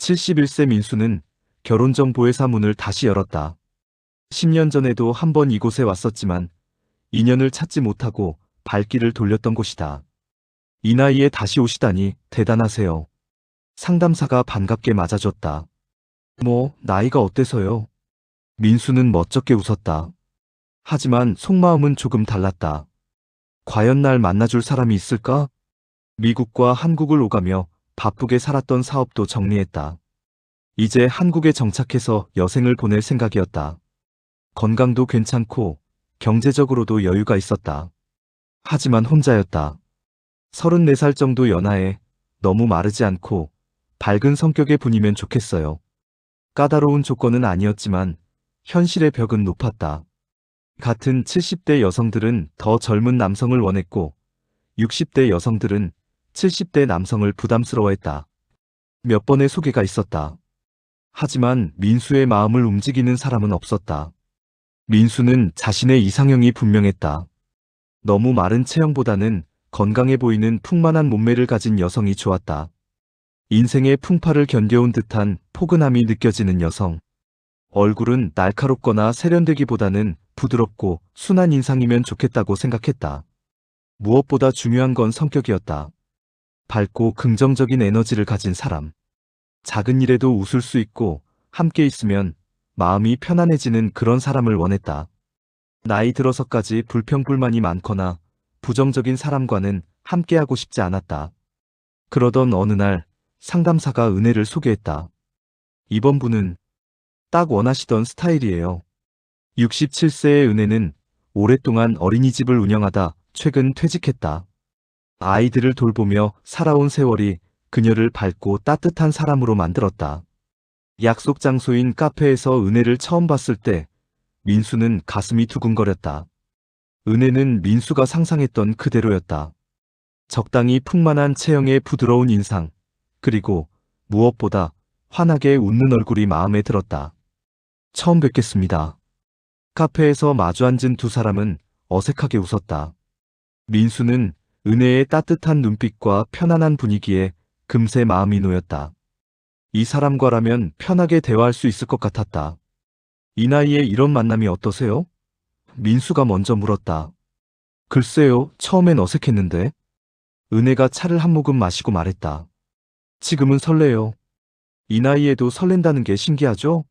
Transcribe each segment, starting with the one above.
71세 민수는 결혼정보회사 문을 다시 열었다. 10년 전에도 한 번 이곳에 왔었지만 인연을 찾지 못하고 발길을 돌렸던 곳이다. 이 나이에 다시 오시다니 대단하세요. 상담사가 반갑게 맞아줬다. 뭐, 나이가 어때서요? 민수는 멋쩍게 웃었다. 하지만 속마음은 조금 달랐다. 과연 날 만나줄 사람이 있을까? 미국과 한국을 오가며 바쁘게 살았던 사업도 정리했다. 이제 한국에 정착해서 여생을 보낼 생각이었다. 건강도 괜찮고 경제적으로도 여유가 있었다. 하지만 혼자였다. 34살 정도 연하에 너무 마르지 않고 밝은 성격의 분이면 좋겠어요. 까다로운 조건은 아니었지만 현실의 벽은 높았다. 같은 70대 여성들은 더 젊은 남성을 원했고 60대 여성들은 70대 남성을 부담스러워했다. 몇 번의 소개가 있었다. 하지만 민수의 마음을 움직이는 사람은 없었다. 민수는 자신의 이상형이 분명했다. 너무 마른 체형보다는 건강해 보이는 풍만한 몸매를 가진 여성이 좋았다. 인생의 풍파를 견뎌온 듯한 포근함이 느껴지는 여성. 얼굴은 날카롭거나 세련되기보다는 부드럽고 순한 인상이면 좋겠다고 생각했다. 무엇보다 중요한 건 성격이었다. 밝고 긍정적인 에너지를 가진 사람. 작은 일에도 웃을 수 있고 함께 있으면 마음이 편안해지는 그런 사람을 원했다. 나이 들어서까지 불평불만이 많거나 부정적인 사람과는 함께하고 싶지 않았다. 그러던 어느 날 상담사가 은혜를 소개했다. 이번 분은 딱 원하시던 스타일이에요. 67세의 은혜는 오랫동안 어린이집을 운영하다 최근 퇴직했다. 아이들을 돌보며 살아온 세월이 그녀를 밝고 따뜻한 사람으로 만들었다. 약속 장소인 카페에서 은혜를 처음 봤을 때 민수는 가슴이 두근거렸다. 은혜는 민수가 상상했던 그대로였다. 적당히 풍만한 체형의 부드러운 인상, 그리고 무엇보다 환하게 웃는 얼굴이 마음에 들었다. 처음 뵙겠습니다. 카페에서 마주 앉은 두 사람은 어색하게 웃었다. 민수는 은혜의 따뜻한 눈빛과 편안한 분위기에 금세 마음이 놓였다. 이 사람과라면 편하게 대화할 수 있을 것 같았다. 이 나이에 이런 만남이 어떠세요? 민수가 먼저 물었다. 글쎄요, 처음엔 어색했는데. 은혜가 차를 한 모금 마시고 말했다. 지금은 설레요. 이 나이에도 설렌다는 게 신기하죠?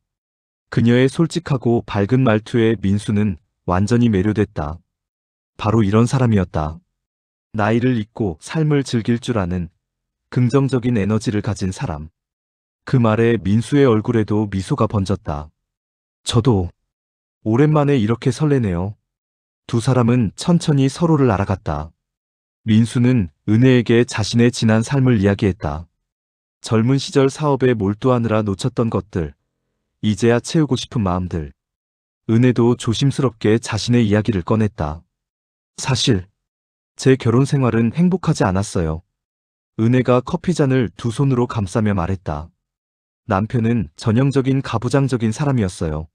그녀의 솔직하고 밝은 말투에 민수는 완전히 매료됐다. 바로 이런 사람이었다. 나이를 잊고 삶을 즐길 줄 아는 긍정적인 에너지를 가진 사람. 그 말에 민수의 얼굴에도 미소가 번졌다. 저도 오랜만에 이렇게 설레네요. 두 사람은 천천히 서로를 알아갔다. 민수는 은혜에게 자신의 지난 삶을 이야기했다. 젊은 시절 사업에 몰두하느라 놓쳤던 것들, 이제야 채우고 싶은 마음들. 은혜도 조심스럽게 자신의 이야기를 꺼냈다. 사실 제 결혼 생활은 행복하지 않았어요. 은혜가 커피잔을 두 손으로 감싸며 말했다. 남편은 전형적인 가부장적인 사람이었어요.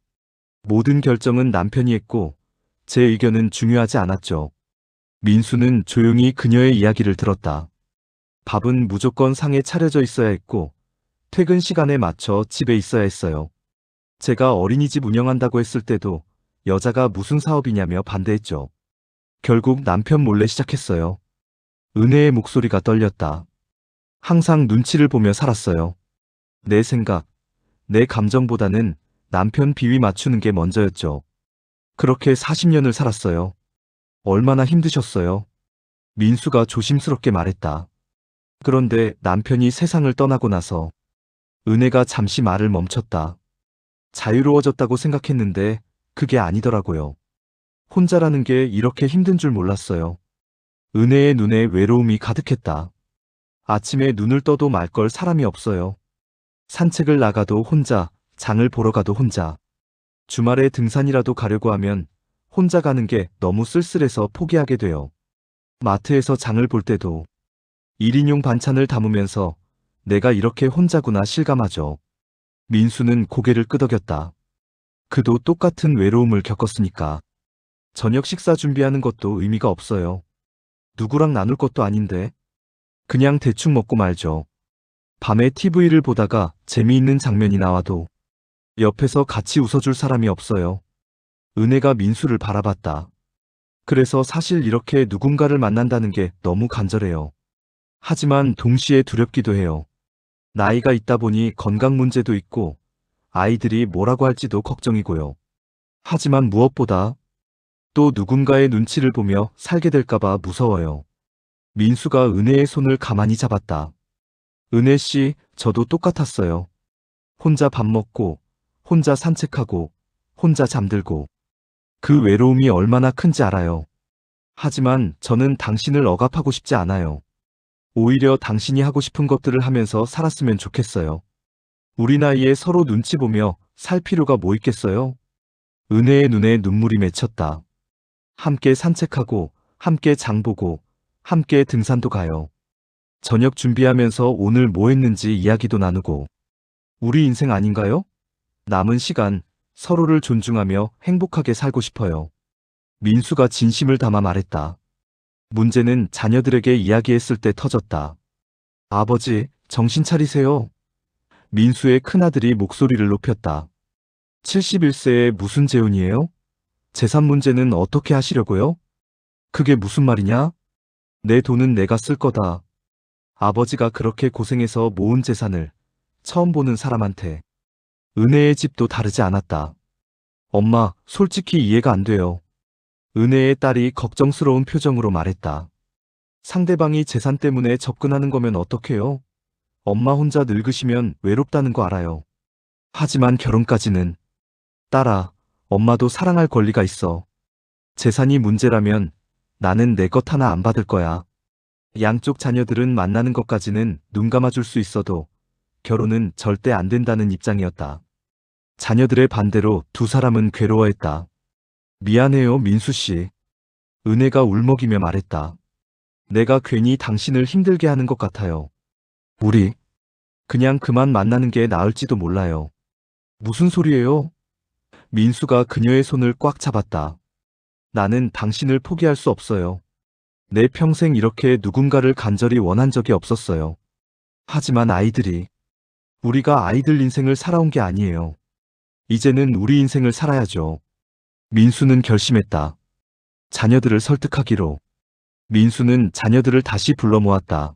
모든 결정은 남편이 했고 제 의견은 중요하지 않았죠. 민수는 조용히 그녀의 이야기를 들었다. 밥은 무조건 상에 차려져 있어야 했고 퇴근 시간에 맞춰 집에 있어야 했어요. 제가 어린이집 운영한다고 했을 때도 여자가 무슨 사업이냐며 반대했죠. 결국 남편 몰래 시작했어요. 은혜의 목소리가 떨렸다. 항상 눈치를 보며 살았어요. 내 생각, 내 감정보다는 남편 비위 맞추는 게 먼저였죠. 그렇게 40년을 살았어요. 얼마나 힘드셨어요? 민수가 조심스럽게 말했다. 그런데 남편이 세상을 떠나고 나서 은혜가 잠시 말을 멈췄다. 자유로워졌다고 생각했는데 그게 아니더라고요. 혼자라는 게 이렇게 힘든 줄 몰랐어요. 은혜의 눈에 외로움이 가득했다. 아침에 눈을 떠도 말 걸 사람이 없어요. 산책을 나가도 혼자, 장을 보러 가도 혼자. 주말에 등산이라도 가려고 하면 혼자 가는 게 너무 쓸쓸해서 포기하게 돼요. 마트에서 장을 볼 때도 1인용 반찬을 담으면서 내가 이렇게 혼자구나 실감하죠. 민수는 고개를 끄덕였다. 그도 똑같은 외로움을 겪었으니까. 저녁 식사 준비하는 것도 의미가 없어요. 누구랑 나눌 것도 아닌데. 그냥 대충 먹고 말죠. 밤에 TV를 보다가 재미있는 장면이 나와도 옆에서 같이 웃어줄 사람이 없어요. 은혜가 민수를 바라봤다. 그래서 사실 이렇게 누군가를 만난다는 게 너무 간절해요. 하지만 동시에 두렵기도 해요. 나이가 있다 보니 건강 문제도 있고 아이들이 뭐라고 할지도 걱정이고요. 하지만 무엇보다 또 누군가의 눈치를 보며 살게 될까봐 무서워요. 민수가 은혜의 손을 가만히 잡았다. 은혜 씨, 저도 똑같았어요. 혼자 밥 먹고, 혼자 산책하고, 혼자 잠들고. 그 외로움이 얼마나 큰지 알아요. 하지만 저는 당신을 억압하고 싶지 않아요. 오히려 당신이 하고 싶은 것들을 하면서 살았으면 좋겠어요. 우리 나이에 서로 눈치 보며 살 필요가 뭐 있겠어요? 은혜의 눈에 눈물이 맺혔다. 함께 산책하고, 함께 장보고, 함께 등산도 가요. 저녁 준비하면서 오늘 뭐 했는지 이야기도 나누고. 우리 인생 아닌가요? 남은 시간, 서로를 존중하며 행복하게 살고 싶어요. 민수가 진심을 담아 말했다. 문제는 자녀들에게 이야기했을 때 터졌다. 아버지, 정신 차리세요. 민수의 큰아들이 목소리를 높였다. 71세에 무슨 재혼이에요? 재산 문제는 어떻게 하시려고요? 그게 무슨 말이냐? 내 돈은 내가 쓸 거다. 아버지가 그렇게 고생해서 모은 재산을 처음 보는 사람한테. 은혜의 집도 다르지 않았다. 엄마, 솔직히 이해가 안 돼요. 은혜의 딸이 걱정스러운 표정으로 말했다. 상대방이 재산 때문에 접근하는 거면 어떡해요? 엄마 혼자 늙으시면 외롭다는 거 알아요. 하지만 결혼까지는. 딸아, 엄마도 사랑할 권리가 있어. 재산이 문제라면 나는 내 것 하나 안 받을 거야. 양쪽 자녀들은 만나는 것까지는 눈 감아줄 수 있어도 결혼은 절대 안 된다는 입장이었다. 자녀들의 반대로 두 사람은 괴로워했다. 미안해요, 민수 씨. 은혜가 울먹이며 말했다. 내가 괜히 당신을 힘들게 하는 것 같아요. 우리 그냥 그만 만나는 게 나을지도 몰라요. 무슨 소리예요? 민수가 그녀의 손을 꽉 잡았다. 나는 당신을 포기할 수 없어요. 내 평생 이렇게 누군가를 간절히 원한 적이 없었어요. 하지만 우리가 아이들 인생을 살아온 게 아니에요. 이제는 우리 인생을 살아야죠. 민수는 결심했다. 자녀들을 설득하기로. 민수는 자녀들을 다시 불러 모았다.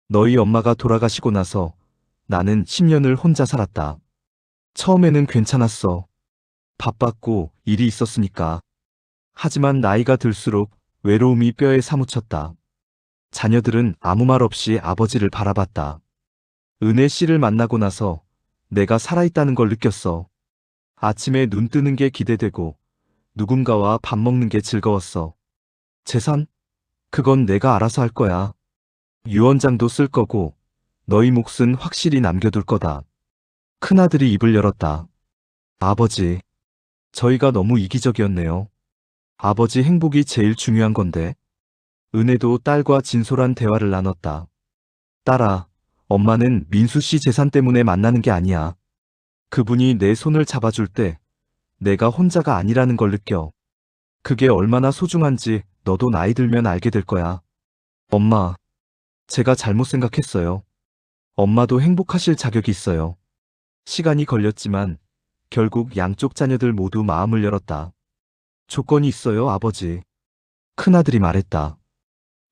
너희 엄마가 돌아가시고 나서 나는 10년을 혼자 살았다. 처음에는 괜찮았어. 바빴고 일이 있었으니까. 하지만 나이가 들수록 외로움이 뼈에 사무쳤다. 자녀들은 아무 말 없이 아버지를 바라봤다. 은혜 씨를 만나고 나서 내가 살아있다는 걸 느꼈어. 아침에 눈 뜨는 게 기대되고 누군가와 밥 먹는 게 즐거웠어. 재산? 그건 내가 알아서 할 거야. 유언장도 쓸 거고 너희 몫은 확실히 남겨둘 거다. 큰아들이 입을 열었다. 아버지, 저희가 너무 이기적이었네요. 아버지 행복이 제일 중요한 건데. 은혜도 딸과 진솔한 대화를 나눴다. 딸아, 엄마는 민수 씨 재산 때문에 만나는 게 아니야. 그분이 내 손을 잡아줄 때 내가 혼자가 아니라는 걸 느껴. 그게 얼마나 소중한지 너도 나이 들면 알게 될 거야. 엄마, 제가 잘못 생각했어요. 엄마도 행복하실 자격이 있어요. 시간이 걸렸지만 결국 양쪽 자녀들 모두 마음을 열었다. 조건이 있어요, 아버지. 큰아들이 말했다.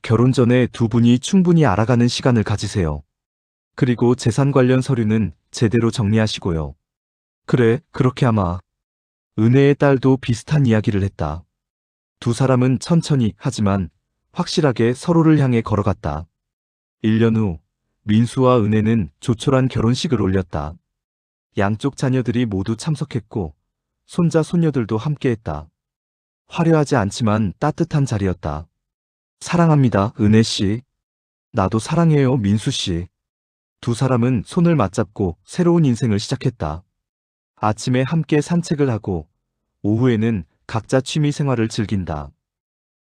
결혼 전에 두 분이 충분히 알아가는 시간을 가지세요. 그리고 재산 관련 서류는 제대로 정리하시고요. 그래, 그렇게 하마. 은혜의 딸도 비슷한 이야기를 했다. 두 사람은 천천히 하지만 확실하게 서로를 향해 걸어갔다. 1년 후 민수와 은혜는 조촐한 결혼식을 올렸다. 양쪽 자녀들이 모두 참석했고 손자 손녀들도 함께했다. 화려하지 않지만 따뜻한 자리였다. 사랑합니다, 은혜 씨. 나도 사랑해요, 민수 씨. 두 사람은 손을 맞잡고 새로운 인생을 시작했다. 아침에 함께 산책을 하고 오후에는 각자 취미 생활을 즐긴다.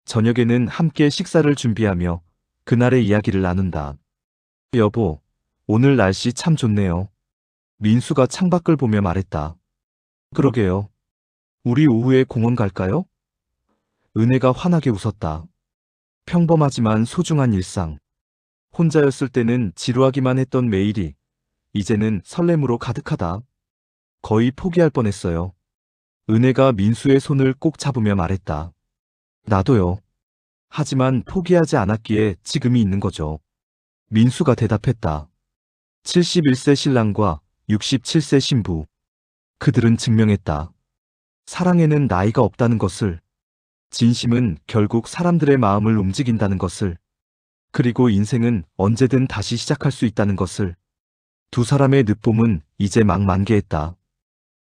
저녁에는 함께 식사를 준비하며 그날의 이야기를 나눈다. 여보, 오늘 날씨 참 좋네요. 민수가 창밖을 보며 말했다. 그러게요. 우리 오후에 공원 갈까요? 은혜가 환하게 웃었다. 평범하지만 소중한 일상. 혼자였을 때는 지루하기만 했던 매일이 이제는 설렘으로 가득하다. 거의 포기할 뻔했어요. 은혜가 민수의 손을 꼭 잡으며 말했다. 나도요. 하지만 포기하지 않았기에 지금이 있는 거죠. 민수가 대답했다. 71세 신랑과 67세 신부. 그들은 증명했다. 사랑에는 나이가 없다는 것을, 진심은 결국 사람들의 마음을 움직인다는 것을, 그리고 인생은 언제든 다시 시작할 수 있다는 것을. 두 사람의 늦봄은 이제 막 만개했다.